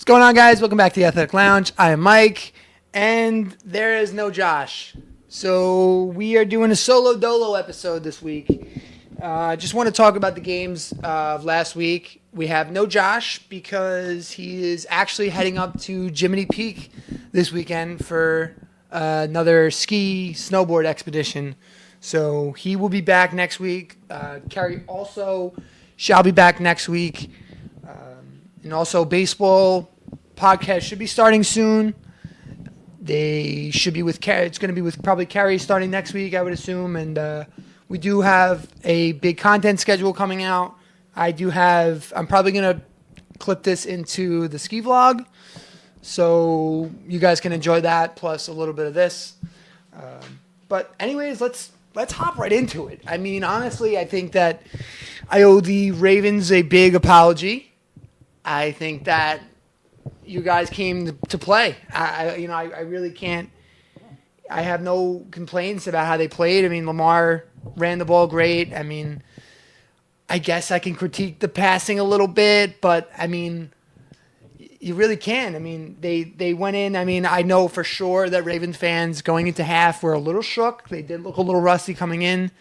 going on, guys? Welcome back to the Athletic Lounge. I am Mike, and there is no Josh. So we are doing a solo dolo episode this week. I just want to talk about the games of last week. We have no Josh because he is actually heading up to Jiminy Peak this weekend for another ski snowboard expedition. So he will be back next week. Carrie also shall be back next week. And also, baseball podcast should be starting soon. They should be with Carrie. It's going to be with probably Carrie starting next week, I would assume. And we do have a big content schedule coming out. I'm probably going to clip this into the ski vlog, so you guys can enjoy that, plus a little bit of this. But anyways, let's hop right into it. I mean, honestly, I think that I owe the Ravens a big apology. I think that you guys came to play. I really can't. I have no complaints about how they played. I mean, Lamar ran the ball great. I mean, I guess I can critique the passing a little bit, but I mean, you really can. I mean, they went in. I mean, I know for sure that Ravens fans going into half were a little shook. They did look a little rusty coming in,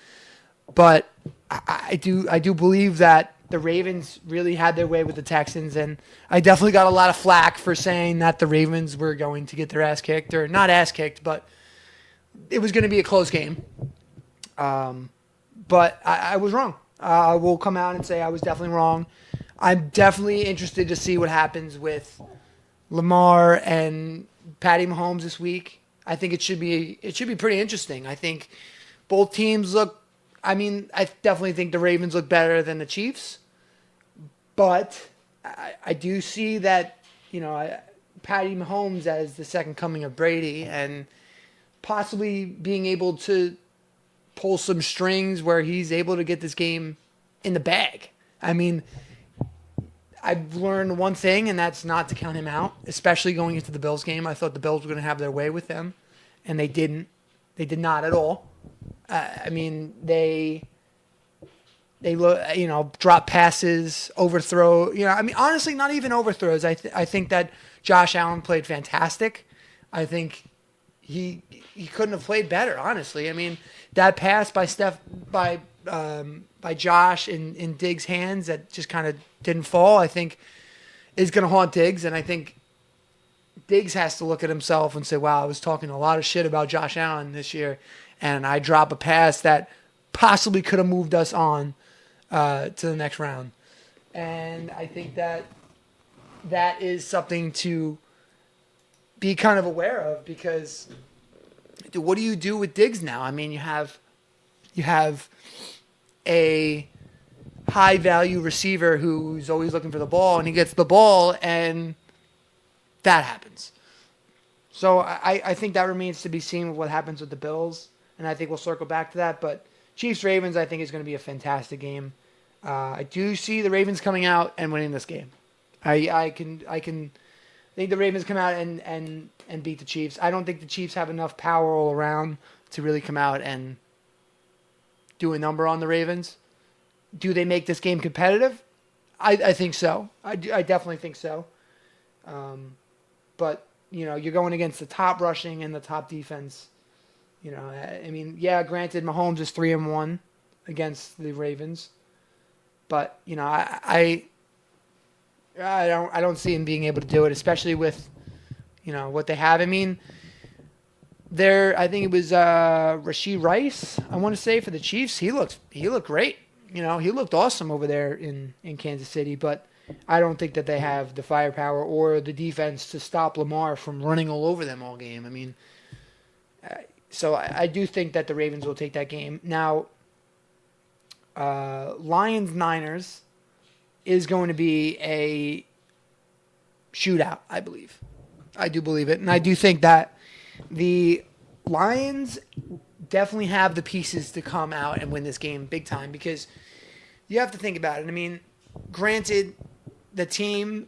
but I do believe that the Ravens really had their way with the Texans, and I definitely got a lot of flack for saying that the Ravens were going to get their ass kicked, or not ass kicked, but it was going to be a close game. But I was wrong. I will come out and say I was definitely wrong. I'm definitely interested to see what happens with Lamar and Patty Mahomes this week. I think it should be pretty interesting. I think both teams look. I mean, I definitely think the Ravens look better than the Chiefs, but I do see that, Patty Mahomes as the second coming of Brady and possibly being able to pull some strings where he's able to get this game in the bag. I mean, I've learned one thing, and that's not to count him out, especially going into the Bills game. I thought the Bills were going to have their way with them, and they didn't. They did not at all. I mean, they drop passes, overthrow. I mean, honestly, not even overthrows. I think that Josh Allen played fantastic. I think he couldn't have played better. Honestly, I mean, that pass by Josh in Diggs' hands that just kind of didn't fall, I think, is going to haunt Diggs, and I think Diggs has to look at himself and say, "Wow, I was talking a lot of shit about Josh Allen this year." And I drop a pass that possibly could have moved us on to the next round. And I think that is something to be kind of aware of, because what do you do with Diggs now? I mean, you have a high-value receiver who's always looking for the ball, and he gets the ball, and that happens. So I think that remains to be seen with what happens with the Bills. And I think we'll circle back to that. But Chiefs-Ravens, I think, is going to be a fantastic game. I do see the Ravens coming out and winning this game. I think the Ravens come out and beat the Chiefs. I don't think the Chiefs have enough power all around to really come out and do a number on the Ravens. Do they make this game competitive? I think so. I definitely think so. But, you're going against the top rushing and the top defense. I mean, yeah, granted, Mahomes is 3-1 against the Ravens, but I don't see him being able to do it, especially with what they have. I mean, I think it was Rashee Rice, I want to say, for the Chiefs. He looked great. He looked awesome over there in Kansas City, but I don't think that they have the firepower or the defense to stop Lamar from running all over them all game. I mean. So I do think that the Ravens will take that game. Now, Lions-Niners is going to be a shootout, I believe. I do believe it. And I do think that the Lions definitely have the pieces to come out and win this game big time, because you have to think about it. I mean, granted, the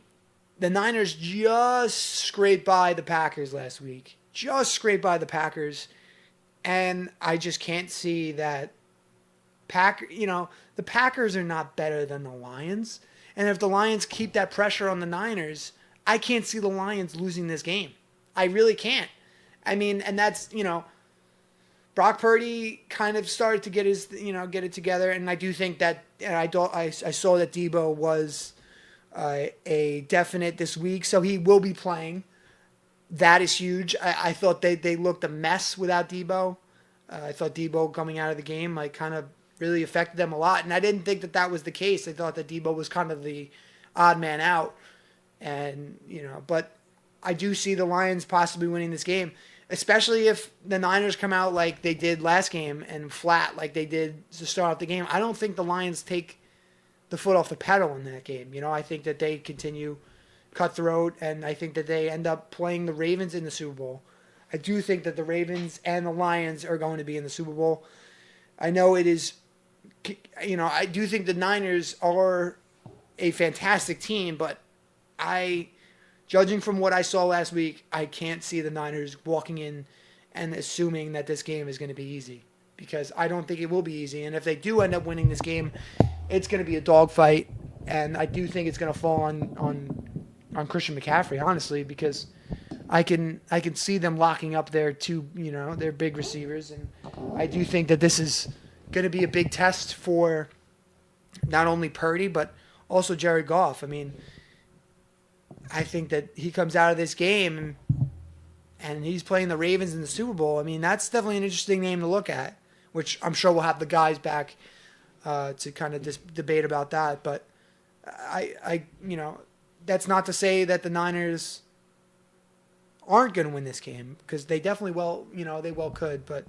Niners just scraped by the Packers last week. Just scraped by the Packers. And I just can't see that the Packers are not better than the Lions. And if the Lions keep that pressure on the Niners, I can't see the Lions losing this game. I really can't. I mean, and that's, Brock Purdy kind of started to get get it together, and I do think that, and I saw that Debo was a definite this week, so he will be playing. That is huge. I thought they looked a mess without Debo. I thought Debo coming out of the game kind of really affected them a lot, and I didn't think that was the case. I thought that Debo was kind of the odd man out, and but I do see the Lions possibly winning this game, especially if the Niners come out like they did last game and flat like they did to start off the game. I don't think the Lions take the foot off the pedal in that game. I think that they continue cutthroat, and I think that they end up playing the Ravens in the Super Bowl. I do think that the Ravens and the Lions are going to be in the Super Bowl. I know it is, I do think the Niners are a fantastic team, but judging from what I saw last week, I can't see the Niners walking in and assuming that this game is going to be easy, because I don't think it will be easy. And if they do end up winning this game, it's going to be a dogfight, and I do think it's going to fall on Christian McCaffrey, honestly, because I can see them locking up their their big receivers, and I do think that this is going to be a big test for not only Purdy but also Jared Goff. I mean, I think that he comes out of this game and he's playing the Ravens in the Super Bowl. I mean, that's definitely an interesting name to look at, which I'm sure we'll have the guys back to kind of debate about that. But I that's not to say that the Niners aren't going to win this game, because they definitely they well could. But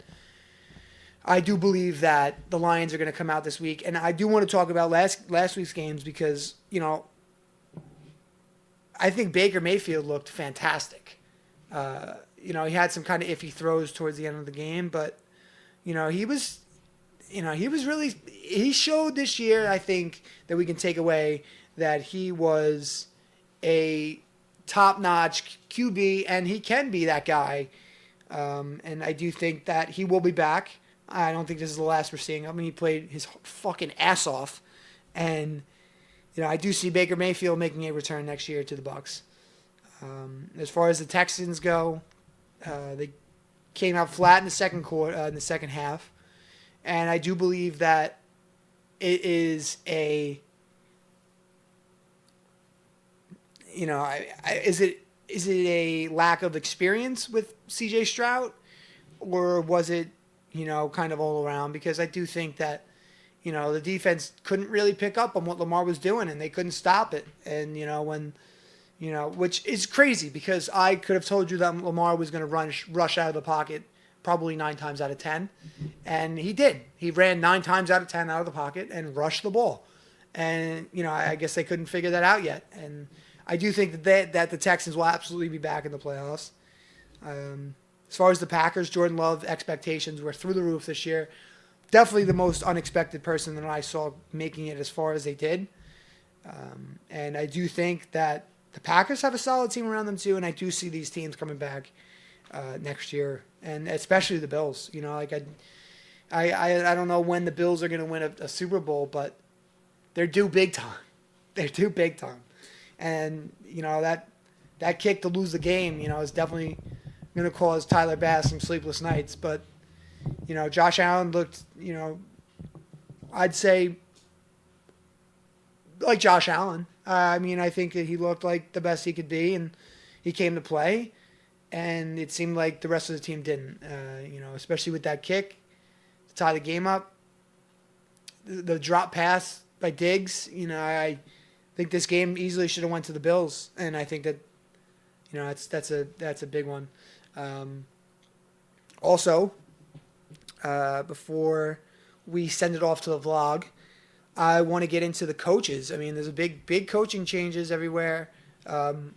I do believe that the Lions are going to come out this week, and I do want to talk about last week's games, because I think Baker Mayfield looked fantastic. He had some kind of iffy throws towards the end of the game, but he was really, he showed this year, I think, that we can take away that he was a top-notch QB, and he can be that guy. And I do think that he will be back. I don't think this is the last we're seeing. I mean, he played his fucking ass off, and I do see Baker Mayfield making a return next year to the Bucs. As far as the Texans go, they came out flat in the second half, and I do believe that it is a is it a lack of experience with C.J. Stroud, or was it kind of all around? Because I do think that the defense couldn't really pick up on what Lamar was doing, and they couldn't stop it. And which is crazy, because I could have told you that Lamar was going to rush out of the pocket probably 9 times out of 10, and he did. He ran 9 times out of 10 out of the pocket and rushed the ball. And I guess they couldn't figure that out yet. And I do think that the Texans will absolutely be back in the playoffs. As far as the Packers, Jordan Love expectations were through the roof this year. Definitely the most unexpected person that I saw making it as far as they did. And I do think that the Packers have a solid team around them too, and I do see these teams coming back next year, and especially the Bills. I don't know when the Bills are going to win a Super Bowl, but they're due big time. They're due big time. And, that kick to lose the game, is definitely going to cause Tyler Bass some sleepless nights. But, Josh Allen looked, I'd say like Josh Allen. I think that he looked like the best he could be, and he came to play. And it seemed like the rest of the team didn't, especially with that kick to tie the game up. The drop pass by Diggs, I think this game easily should have went to the Bills, and I think that that's a big one. Also, before we send it off to the vlog, I want to get into the coaches. I mean, there's a big coaching changes everywhere.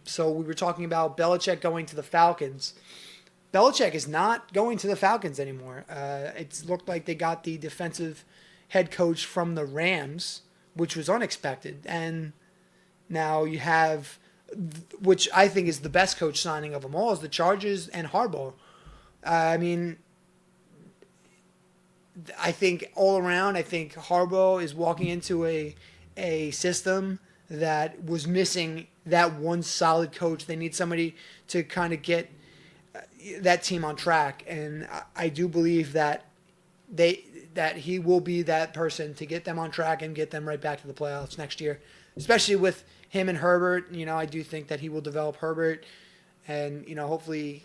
So we were talking about Belichick going to the Falcons. Belichick is not going to the Falcons anymore. It's looked like they got the defensive head coach from the Rams, which was unexpected. And now you have, which I think is the best coach signing of them all, is the Chargers and Harbaugh. I think all around, I think Harbaugh is walking into a system that was missing that one solid coach. They need somebody to kind of get that team on track, and I do believe that he will be that person to get them on track and get them right back to the playoffs next year, especially with him and Herbert. I do think that he will develop Herbert, and hopefully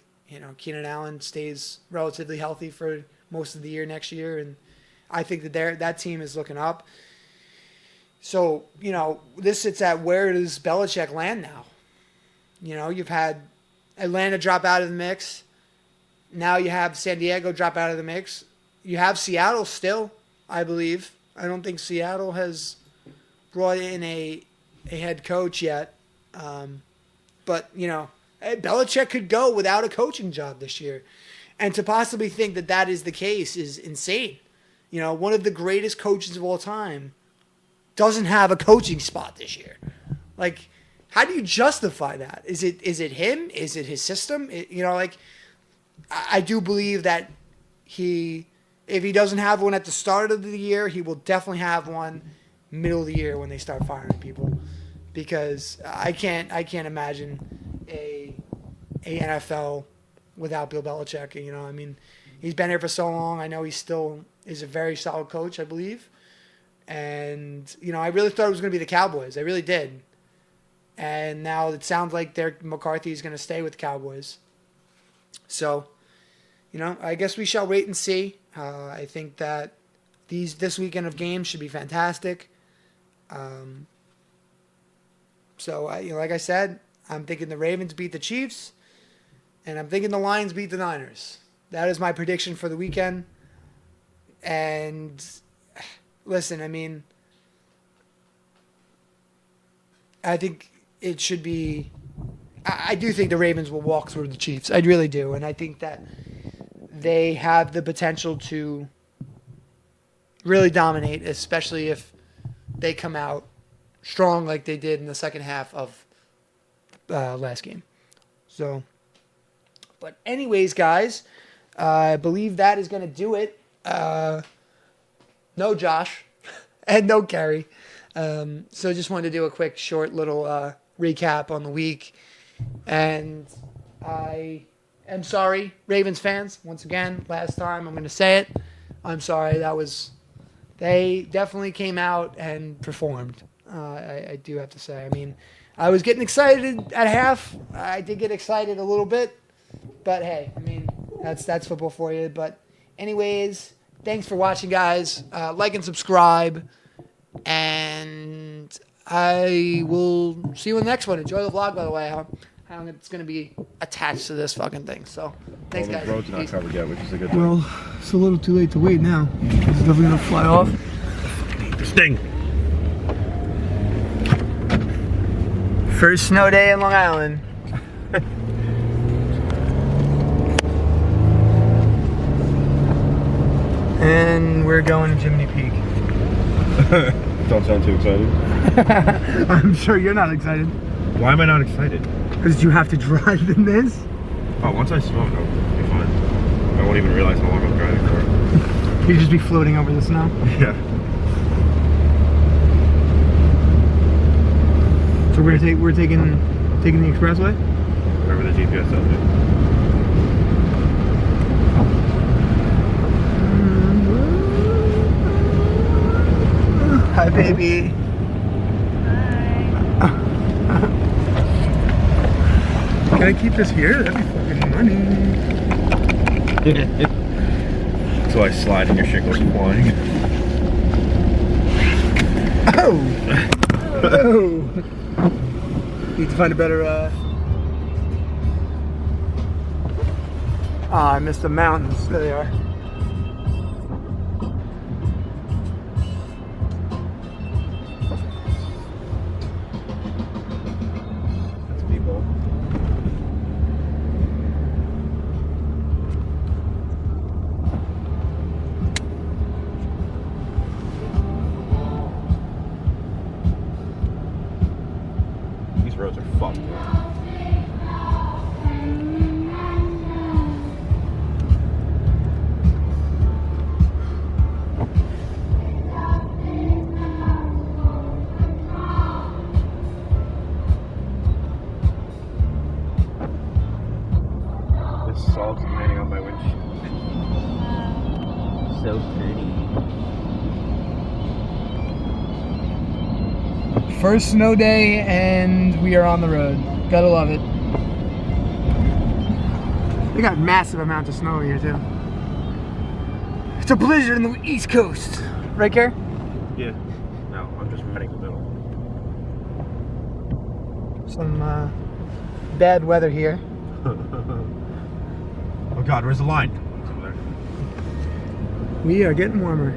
Keenan Allen stays relatively healthy for most of the year next year, and I think that that team is looking up. So, this sits at where does Belichick land now? You've had Atlanta drop out of the mix. Now you have San Diego drop out of the mix. You have Seattle still, I believe. I don't think Seattle has brought in a head coach yet. But, Belichick could go without a coaching job this year. And to possibly think that that is the case is insane. One of the greatest coaches of all time doesn't have a coaching spot this year. Like, how do you justify that? Is it him? Is it his system? I do believe that if he doesn't have one at the start of the year, he will definitely have one middle of the year when they start firing people. Because I can't imagine a NFL without Bill Belichick. He's been here for so long. I know he still is a very solid coach, I believe. And, I really thought it was going to be the Cowboys. I really did. And now it sounds like McCarthy is going to stay with the Cowboys. So, I guess we shall wait and see. I think that this weekend of games should be fantastic. So, like I said, I'm thinking the Ravens beat the Chiefs, and I'm thinking the Lions beat the Niners. That is my prediction for the weekend. And listen, I think it should be. I do think the Ravens will walk through the Chiefs. I really do, and I think that they have the potential to really dominate, especially if they come out strong like they did in the second half of last game. So, but anyways, guys, I believe that is going to do it. No Josh and no Kerry. So just wanted to do a quick, short little recap on the week. And I am sorry, Ravens fans, once again, last time I'm going to say it. I'm sorry. They definitely came out and performed. I do have to say. I was getting excited at half. I did get excited a little bit. But hey, that's football for you. But anyways, thanks for watching, guys. Like and subscribe. And I will see you in the next one. Enjoy the vlog, by the way. How it's going to be attached to this fucking thing. So, thanks, guys. The road's not covered yet, which is a good thing. Well, it's a little too late to wait now. It's definitely going to fly off. This thing. First snow day in Long Island. And we're going to Jiminy Peak. Don't sound too excited. I'm sure you're not excited. Why am I not excited? Because you have to drive in this? Oh, once I smoke, I'll be fine. I won't even realize how long I'm driving for. You'd just be floating over the snow? Yeah. So we're taking the expressway? Wherever the GPS tells me. Hi, baby. Can I keep this here? That'd be fucking money. So I slide and your shit goes flying. Oh! Oh! Need to find a better, I missed the mountains. There they are. Roads are fucked. First snow day, and we are on the road. Gotta love it. We got massive amounts of snow here too. It's a blizzard in the East Coast, right, Kerr? Yeah. No, I'm just riding the middle. Some bad weather here. Oh God, where's the line? It's over there. We are getting warmer.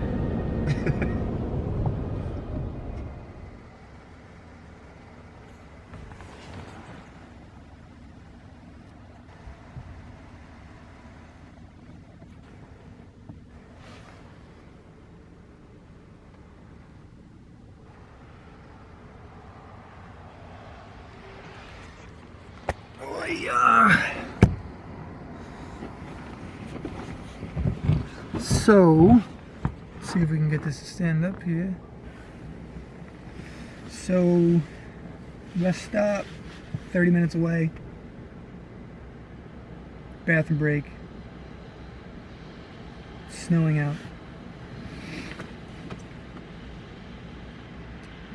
Oh, yeah. So, let's see if we can get this to stand up here. So, rest stop, 30 minutes away. Bathroom break. Snowing out.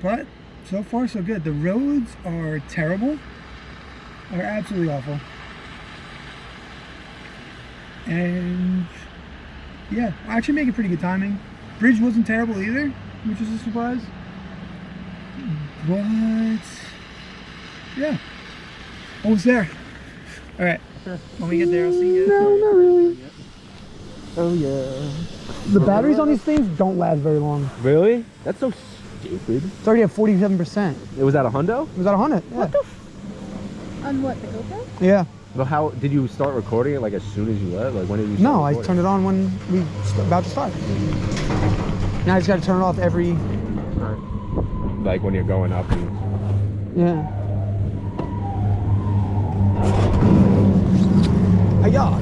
But, so far so good. The roads are terrible. Are absolutely awful. And yeah, actually making pretty good timing. Bridge wasn't terrible either, which is a surprise. But yeah, almost there. All right, when we get there, I'll see you. No, not really. Oh yeah. The batteries on these things don't last very long. Really? That's so stupid. It's already at 47%. It was at a hundo? It was at 100. Yeah. What the on what, the GoPro? Yeah. Well, how did you start recording it? Like as soon as you let? Like when did you? No, I recording? turned it on when we about to start. Now I just got to turn it off every. Like when you're going up. And... Yeah. Hiya.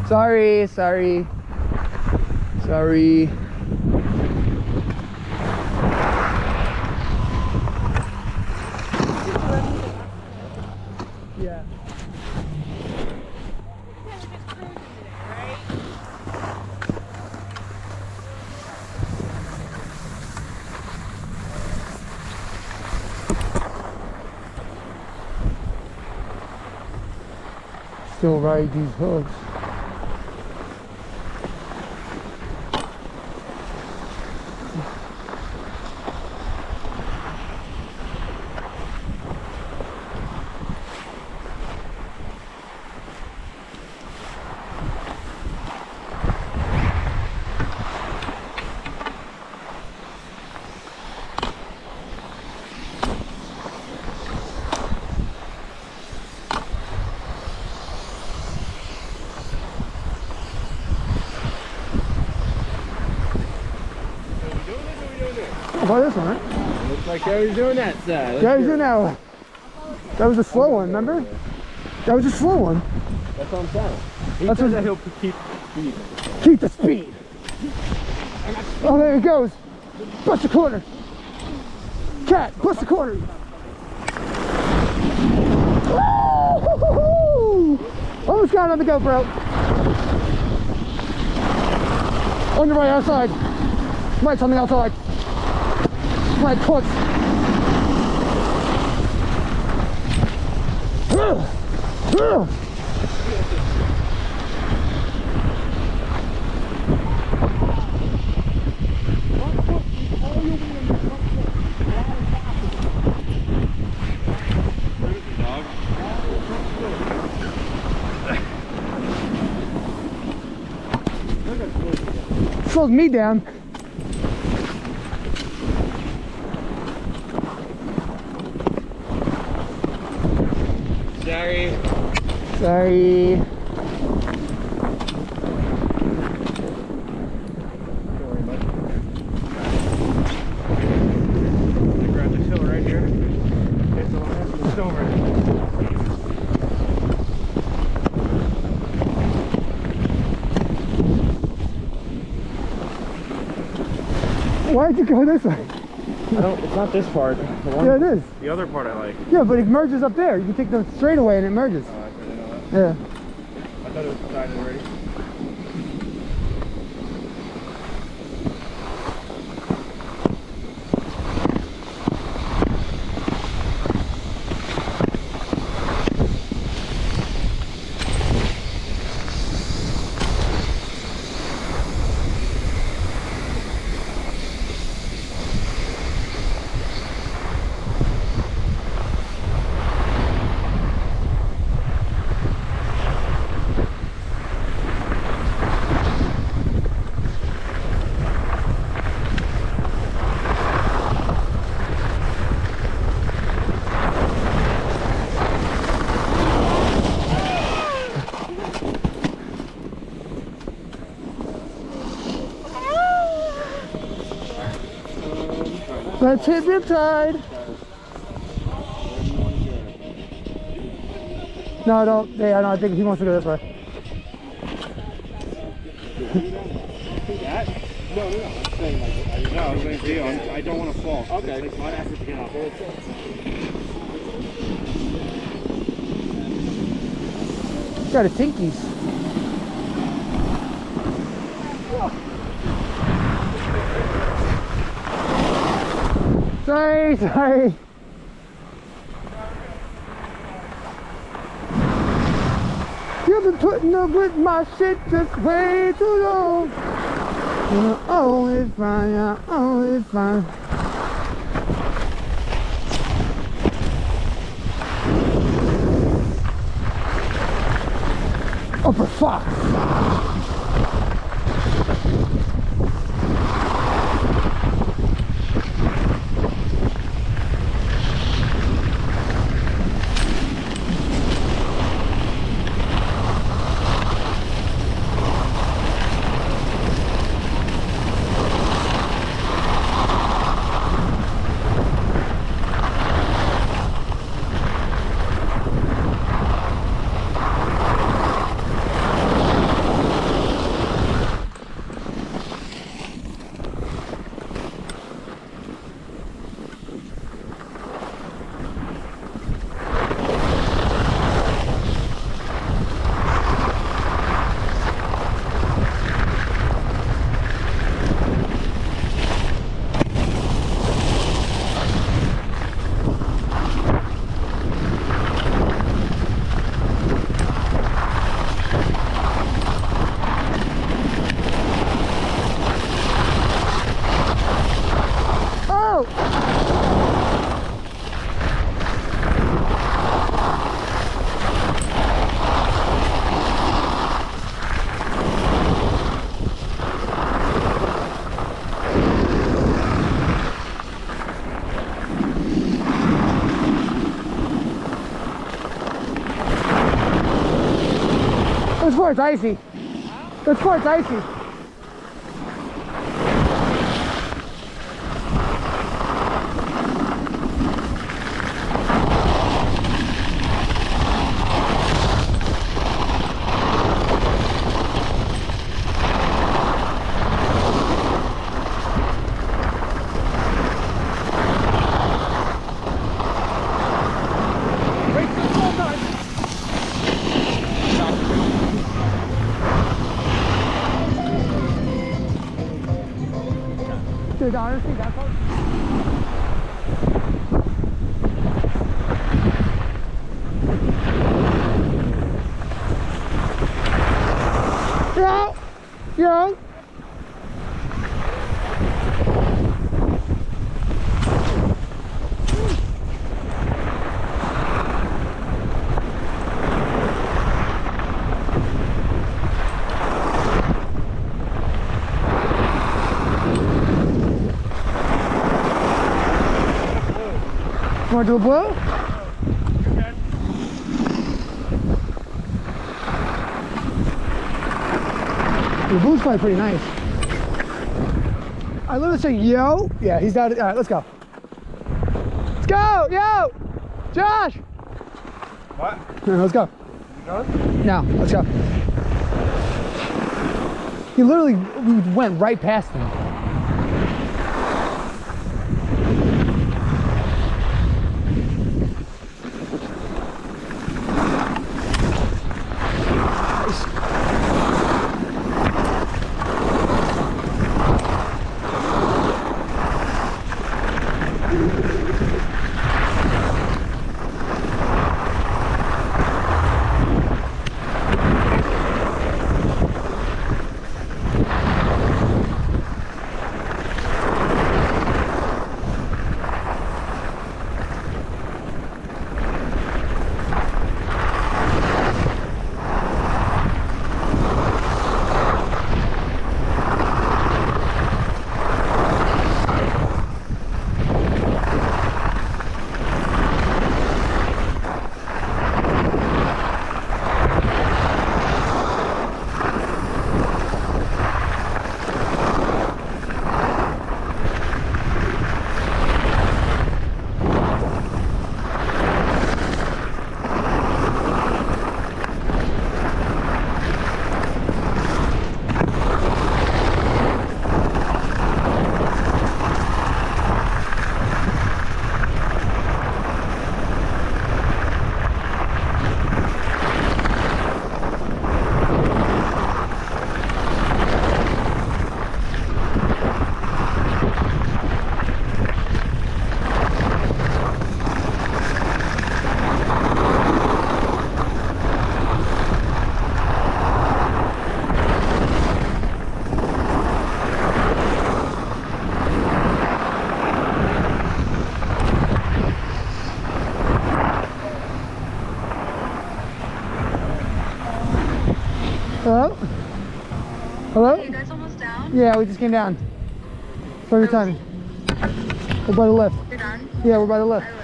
Sorry. Yeah. Still ride these hooks. I'll buy this one, right? Looks like Gary's doing that side. Gary's doing that one. That was a slow one, remember? That was a slow one. That's what I'm saying. He That's says what- that he'll keep speed. Keep the speed. Oh, there he goes. Bust the corner. Cat, bust the corner. Woo! Almost got it on the GoPro. On the right outside. Mike's on the outside. Mike, push. Slows me down. Sorry. Grab this hill right here. It's over. Why'd you go this way? It's not this part. The one, Yeah, it is. The other part I like. Yeah, but it merges up there. You can take the straightaway and it merges. Oh, I didn't know that. Yeah. I thought it was decided already. Let's hit Riptide. No, don't. Yeah, no, I think he wants to go this way. That? No. I'm saying like, no, I was saying to you, I don't want to fall. Okay. It's like my effort to get off. Got a Tinkies. Sorry. You've been putting up with my shit just way too long. You're always fine, you're always fine. Oh, for fuck! This part's icy. This part's icy. Dude, honestly, that part. Yeah. Want to do a blue? The blue's probably pretty nice. I literally say, yo. Yeah, he's down. All right, let's go. Let's go, yo. Josh. What? Let's go. You going? No, let's go. He literally went right past me. Hello? Are you guys almost down? Yeah, we just came down. Perfect timing. We're by the left. You're done? Yeah, we're by the left. I wish.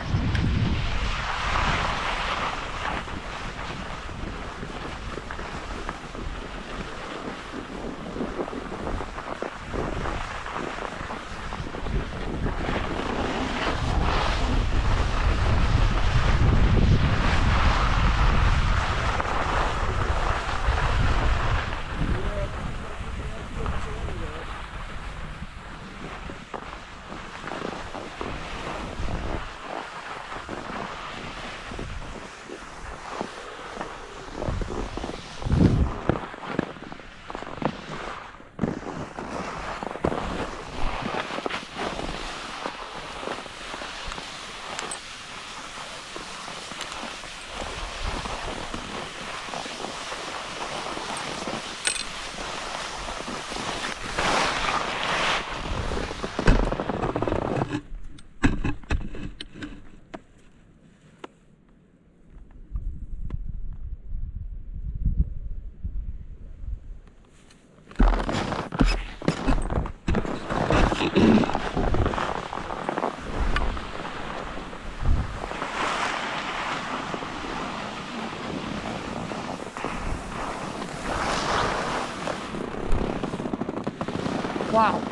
Wow.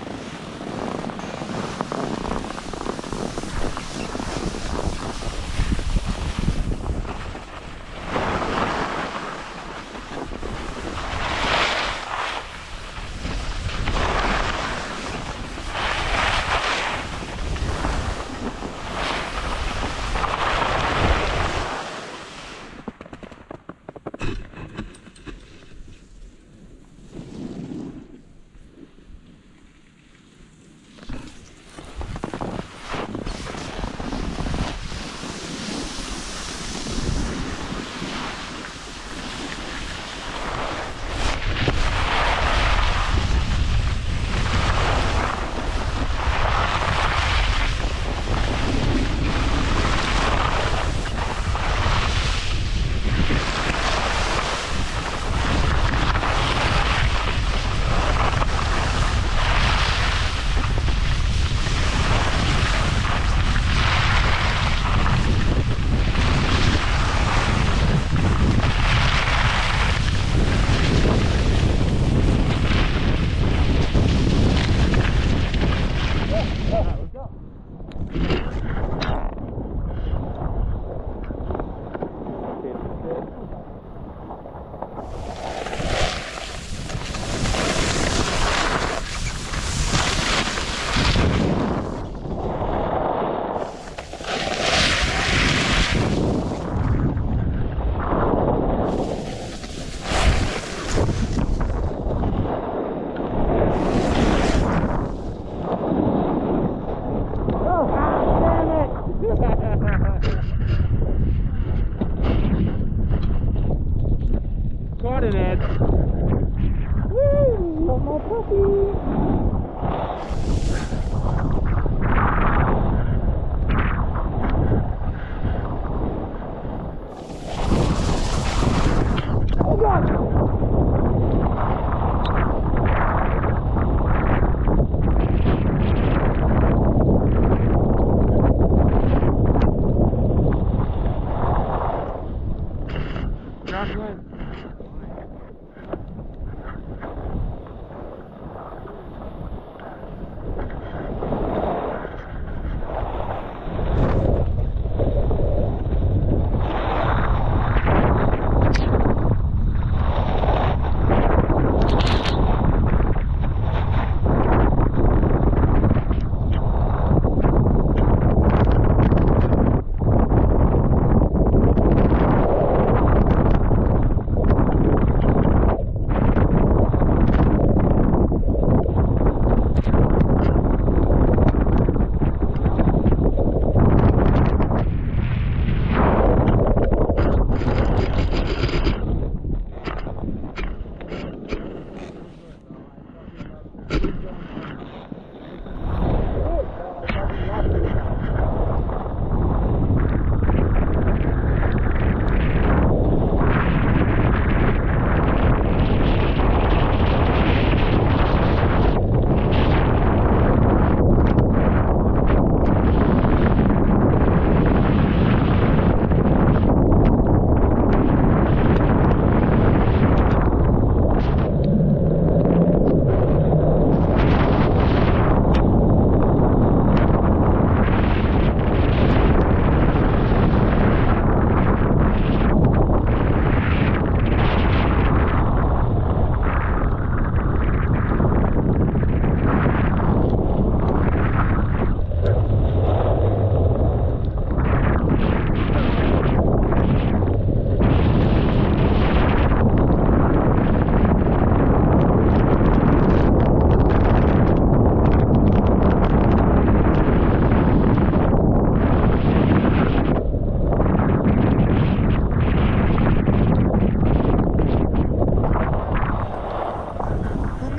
Caught it, Ed. Woo! Love my puppy. Oh God!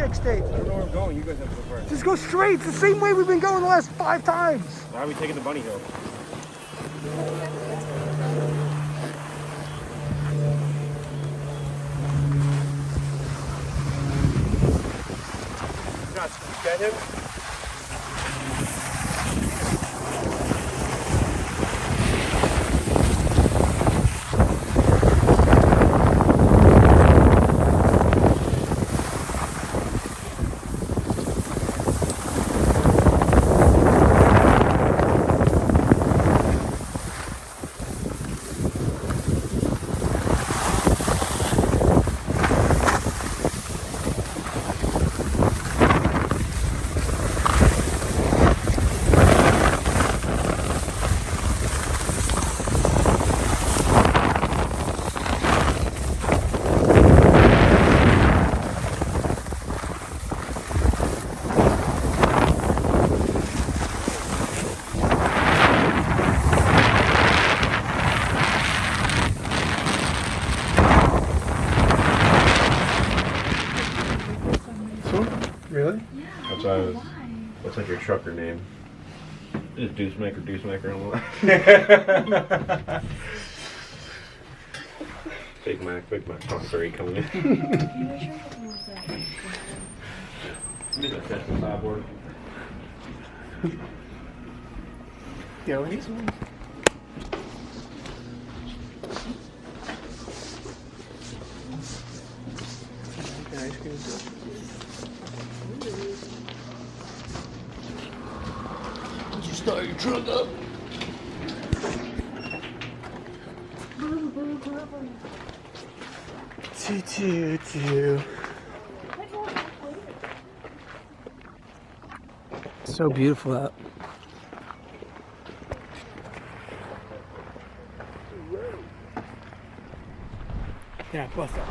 60. I don't know where I'm going. You guys have to go first. Just go straight. It's the same way we've been going the last 5 times. Why are we taking the bunny hill? Josh, get him? Really? That's why I was. That's like your trucker name. Is Deuce Maker on the Big Mac concert coming in. Maybe a test the sideboard. Yeah, we need some. Did you start your truck up? Two. So beautiful out. Yeah, bust up.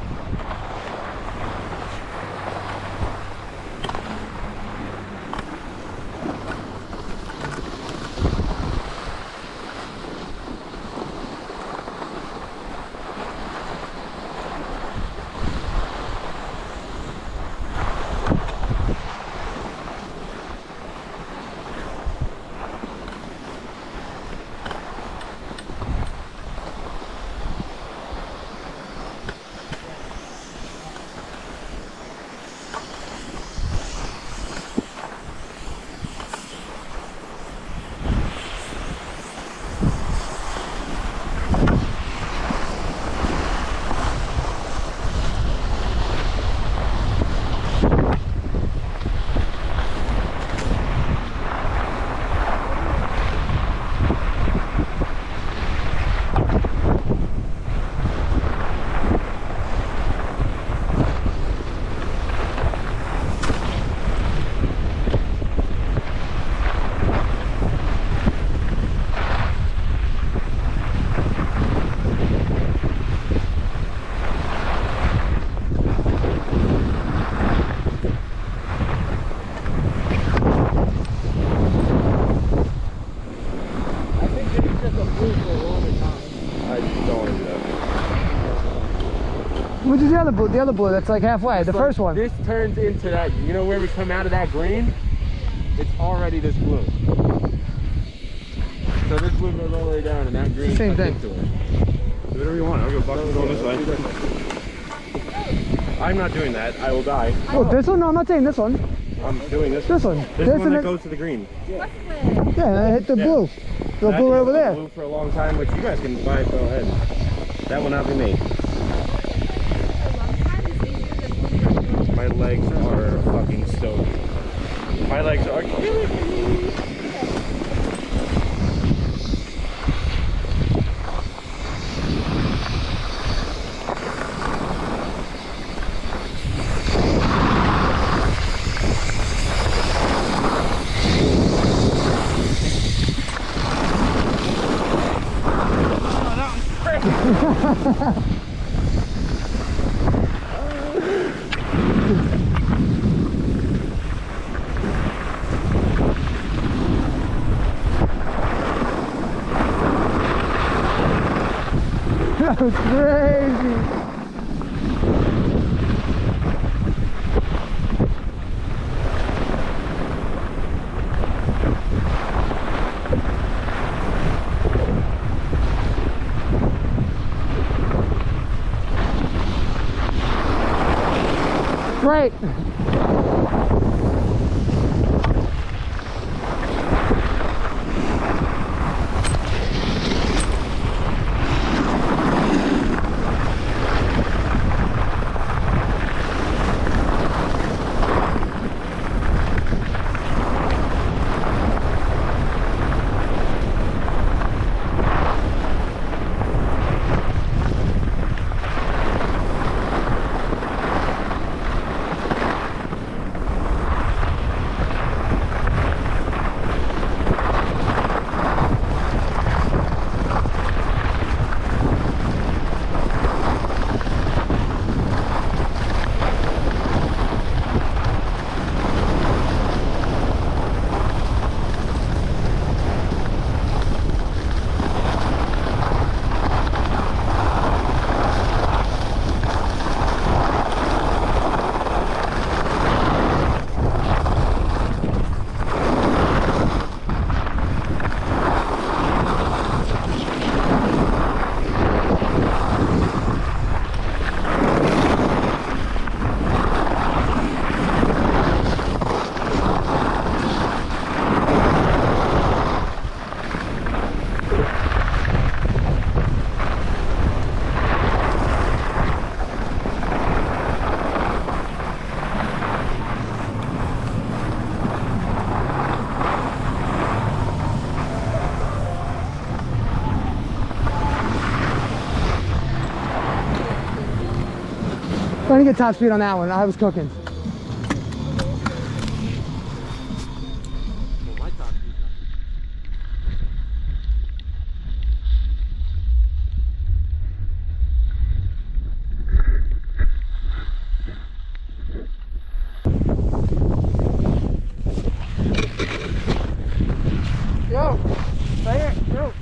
Which is the other blue? The other blue that's like halfway. The first one. This turns into that. You know where we come out of that green? It's already this blue. So this blue goes all the way down, and that green. Same thing. Do whatever you want. I'll go going this way. I'm not doing that. I will die. Oh, this one? No, I'm not saying this one. I'm doing this. This one. This one that goes to the green. Yeah, I hit the blue. The blue right over there. Blue for a long time, which you guys can buy. Go ahead. That will not be me. My legs are fucking stoked. My legs are killing me. That was crazy. right. Trying to get top speed on that one. I was cooking. Yo, right here, yo.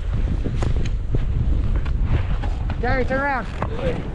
Gary, turn around.